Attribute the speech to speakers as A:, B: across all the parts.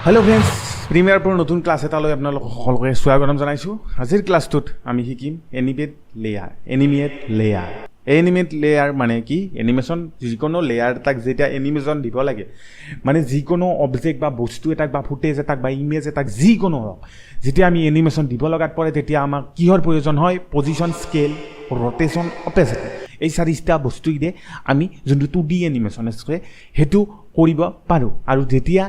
A: hello friends premier pro नतुन class एटाলৈ আপোনালোক সকলোকে স্বাগতম জনাইছো আজিৰ ক্লাছটোত আমি শিকিম এনিমেট লেয়াৰ মানে কি এনিমেশন যিকোনো লেয়াৰ তাক যেটা এনিমেশন দিব লাগে মানে যিকোনো অবজেক্ট বা বস্তু এটাক বা ফুটেজ এটাক বা ইমেজ এটাক যিকোনো যেতিয়া আমি এনিমেশন দিব লগাত পৰে তেতিয়া আমাক কিহৰ প্ৰয়োজন হয় পজিশন স্কেল rotation opacity এই চাৰিটা বস্তু ইদে আমি যোনটো 2D এনিমেশন আছে হেতু কৰিব পাৰো আৰু যেতিয়া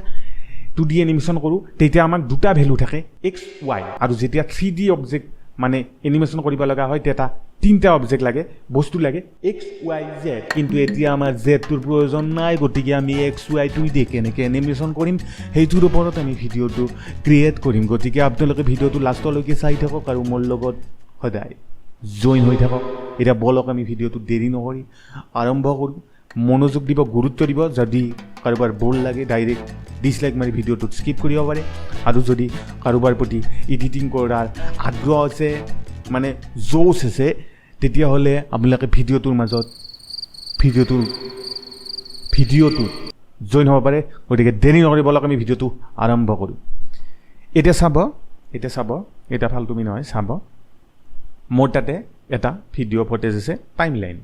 A: 2D এনিমেশন কৰো তেতিয়া আমাক দুটা ভ্যালু থাকে x y আৰু যেতিয়া 3D অবজেক্ট মানে এনিমেশন কৰিব লগা হয় তেটা তিনটা অবজেক্ট লাগে বস্তু লাগে x y z কিন্তু এতিয়া আমাৰ z টোৰ প্ৰয়োজন নাই গতিকে আমি x y টো দি কেনেকৈ এনিমেশন কৰিম হেইটোৰ ওপৰত আমি ভিডিওটো ক্ৰিয়েট কৰিম গতিকে আপোনালোকে ভিডিওটো লাষ্টলৈকে চাই থাকক আৰু মোৰ লগত সদায় জয়েন হৈ থাকক এটা বলক আমি ভিডিওটো দেৰি নকৰি আৰম্ভ কৰো মনোযোগ দিব গুৰুত্ব দিব যদি কাৰোবাৰ বোল লাগে ডাইৰেক্ট ডিসলাইক মাৰি ভিডিওটো স্কিপ কৰিব পাৰে আৰু যদি কাৰোবাৰ প্ৰতি এডিটিং কৰাৰ আগ্ৰহ আছে মানে জোশ আছে তেতিয়া হলে আপোনালোকে ভিডিওটোৰ মাজত ভিডিওটো জয়েন হ'ব পাৰে গতিকে দেৰি নকৰি বলক আমি ভিডিওটো আৰম্ভ কৰো এটা চাব এটা ফাল তুমি নহয় চাব মোৰ তাতে এটা ভিডিও ফুটেজ আছে টাইমলাইন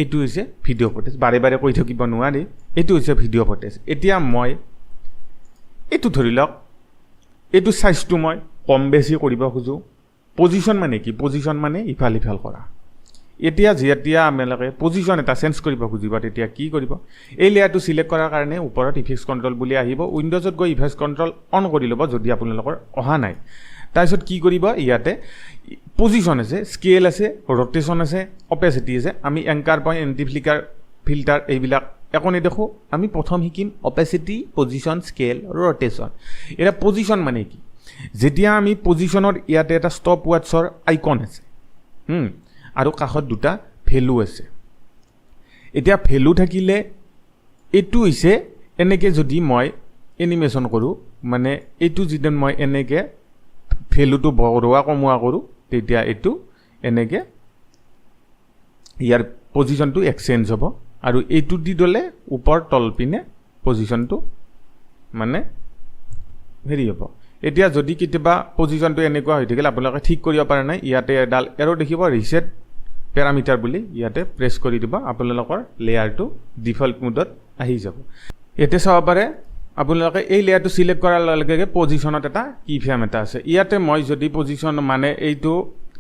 A: এইটো হৈছে ভিডিও ফুটেজ বাৰে বাৰে কৈ থাকিব নোৱাৰি এইটো হৈছে ভিডিও ফুটেজ এতিয়া মই এইটো ধৰি লওক এইটো সাইজটো মই কম বেছি কৰিব খুজো পজিশন মানে কি পজিশন মানে ইফাল কৰা এতিয়া যেতিয়া আমালকে পজিশন এটা চেঞ্জ কৰিব খুজিব তেতিয়া কি কৰিব এই লেয়াৰটো সিলেক্ট কৰাৰ কাৰণে ওপৰত ইফেক্টস কন্ট্ৰোল বুলি আহিব উইন্ডোজত গৈ ইফেক্টস কন্ট্ৰোল অন কৰি ল'ব যদি আপোনালোকৰ অহা নাই তাৰপিছত কি কৰিব ইয়াতে পজিশন আছে স্কেল আছে rotation আছে opacity আছে আমি এংকাৰ পইণ্ট এন্টিফ্লিকাৰ ফিল্টাৰ এইবিলাক একনে দেখো আমি প্ৰথম শিকিম opacity পজিশন স্কেল rotation এটা পজিশন মানে কি যেতিয়া আমি পজিশনৰ ইয়াতে এটা ষ্টপ ওয়াটছৰ আইকন আছে আৰু কাষত দুটা ভ্যালু আছে এতিয়া ভ্যালু থাকিলে এটো হৈছে এনেকে যদি মই এনিমেশন কৰো মানে এটো যিদন মই এনেকে ভ্যালুটো বঢ়োৱা কমোৱা কৰো তেতিয়া এটো এনেকে ইয়াৰ পজিশনটো এক্সচেঞ্জ হ'ব আৰু এটো দি দলে ওপৰ তল পিনে পজিশনটো মানে হেৰি হ'ব এতিয়া যদি কিবা পজিশনটো এনেকুৱা হৈ থাকিলে আপোনালোকে ঠিক কৰিব পাৰে নাই ইয়াতে এডাল এৰো দেখিব ৰিসেট প্যাৰামিটাৰ বুলি ইয়াতে প্ৰেছ কৰি দিব আপোনালোকৰ লেয়াৰটো ডিফল্ট মোডত আহি যাব এতে চাব পাৰে আপোনালোকে এই লেয়াৰটো সিলেক্ট কৰাৰ লগে পজিশনত এটা কি ফ্ৰেম এটা আছে ইয়াতে মই যদি পজিশন মানে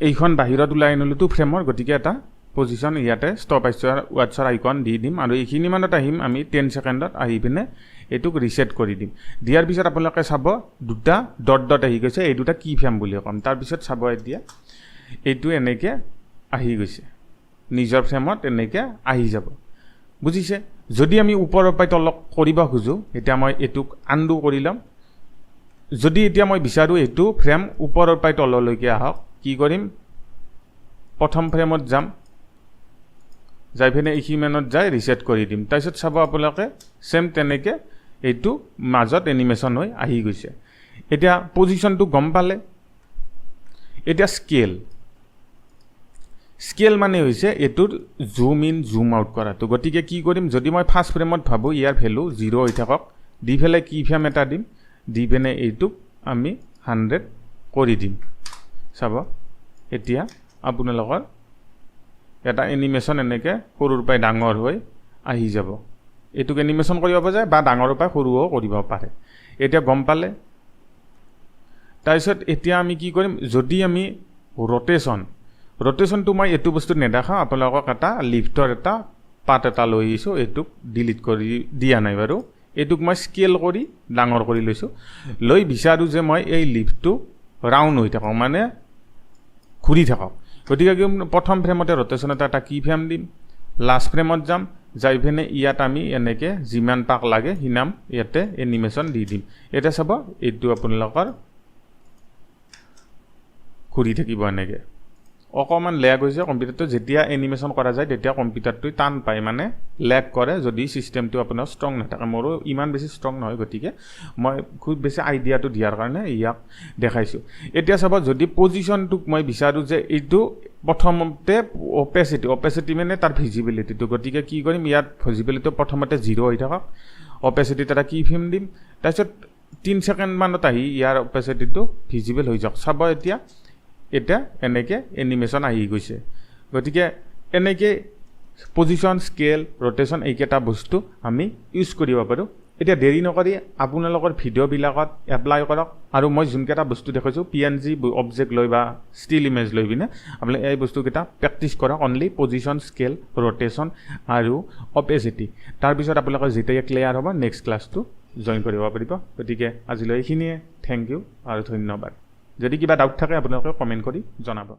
A: এইখন বাহিৰত উলাই আনিলুটো ফ্ৰেমৰ গতিকে এটা পজিশন ইয়াতে ষ্টপ ওয়াটছৰ আইকন দি দিম আৰু এইখিনি মানত আহিম আমি 10 সেকেন্ডত আহি পিনে এটুক ৰিসেট কৰি দিম দিয়াৰ পিছত আপোনালোকে চাব দুটা ডট আহি গৈছে এই দুটা কি ফ্ৰেম বুলি কম তাৰ পিছত চাব এতিয়া এইটো এনেকে আহি গৈছে নিজৰ ফ্ৰেমত এনেকে আহি যাব বুজিছে যদি আমি ওপৰৰ পাই তলক কৰিব খুজো এতিয়া মই এটুক আনডু কৰি লম যদি এতিয়া মই বিচাৰো এটু ফ্ৰেম ওপৰৰ পাই তললৈকে আহক কি কৰিম প্ৰথম ফ্ৰেমত যাম যাই ফেনে ইখিমেনত যাই ৰিসেট কৰি দিম তাৰপিছত চাব আপোনালোকে সেম তেনেকে এইটো মাজত এনিমেশন হৈ আহি গৈছে এতিয়া পজিশনটো গম পালে এতিয়া স্কেল মানে হৈছে এটোৰ জুম ইন জুম আউট কৰাটো গতিকে কি কৰিম যদি মই ফাৰ্স্ট ফ্ৰেমত ভাবো ইয়াৰ ভ্যালু 0 হৈ থাকক দি ফেলে কি ফ্ৰেম এটা দিম দি পেনে এইটো আমি 100 কৰি দিম চাব এতিয়া আপোনালোকৰ এটা এনিমেশন এনেকে সৰুৰ পাই ডাঙৰ হৈ আহি যাব এটুক এনিমেশন কৰিব পাৰে বা ডাঙৰৰ পাই সৰুও কৰিব পাৰে এতিয়া গম পালে তাৰপিছত এতিয়া আমি কি কৰিম যদি আমি rotationটো মই এটু বস্তু নেদেখা আপোনালোকক এটা লিফটৰ এটা পাত এটা লৈ আহিছো এটুক ডিলিট কৰি দিয়া নাই বাৰু এটুক মই স্কেল কৰি ডাঙৰ কৰি লৈছো লৈ বিচাৰো যে মই এই লিফটটো ৰাউন্ড হৈ থাকক মানে ঘূৰি থাকক গতিকে প্ৰথম ফ্ৰেমতে rotation এটা কি ফ্ৰেম দিম লাষ্ট ফ্ৰেমত যাম যাই ফেনে ইয়াত আমি এনেকে যিমান পাক লাগে হিনাম ইয়াতে এনিমেশন দি দিম এটা চাব এইটো আপোনালোকৰ ঘূৰি থাকিব এনেকে অকমান ল্যাগ হৈছে কম্পিউটাৰটো যেতিয়া এনিমেশন কৰা যায় তেতিয়া কম্পিউটাৰটো টান পায় মানে ল্যাগ কৰে যদি সিস্টেমটো আপোনাৰ ষ্ট্ৰং নাথাকে মোৰো ইমান বেছি ষ্ট্ৰং নহয় গতিকে মই খুব বেছি আইডিয়াটো দিয়াৰ কাৰণে ইয়াক দেখাইছো এতিয়া চাব যদি পজিশনটোক মই বিচাৰো যে এইটো প্ৰথমতে opacity মানে তাৰ ভিজিবিলিটিটো গতিকে কি কৰিম ইয়াত ভিজিবিলিটি প্ৰথমতে 0 হৈ থাকক opacity এটা কি ফ্ৰেম দিম তাৰপিছত 3 ছেকেণ্ডমানত আহি ইয়াৰ অপেচিটিটো ভিজিবল হৈ যাওক চাব এতিয়া এনেকৈ এনিমেশ্যন আহি গৈছে গতিকে এনেকৈ পজিশ্যন স্কেল ৰ'টেশ্যন এইকেইটা বস্তু আমি ইউজ কৰিব পাৰোঁ এতিয়া দেৰি নকৰি আপোনালোকৰ ভিডিঅ'বিলাকত এপ্লাই কৰক আৰু মই যোনকেইটা বস্তু দেখাইছোঁ PNG অবজেক্ট লৈ বা ষ্টিল ইমেজ লৈ পিনে আপোনালোকে এই বস্তুকেইটা প্ৰেক্টিছ কৰক অনলি পজিশ্যন স্কেল ৰ'টেশ্যন আৰু অপেচিটি তাৰপিছত আপোনালোকৰ যেতিয়া ক্লিয়াৰ হ'ব নেক্সট ক্লাছটো জইন কৰিব পাৰিব গতিকে আজিলৈ এইখিনিয়ে থেংক ইউ আৰু ধন্যবাদ যদি কিবা ডাউট থাকে আপোনালোকে কমেণ্ট কৰি জনাব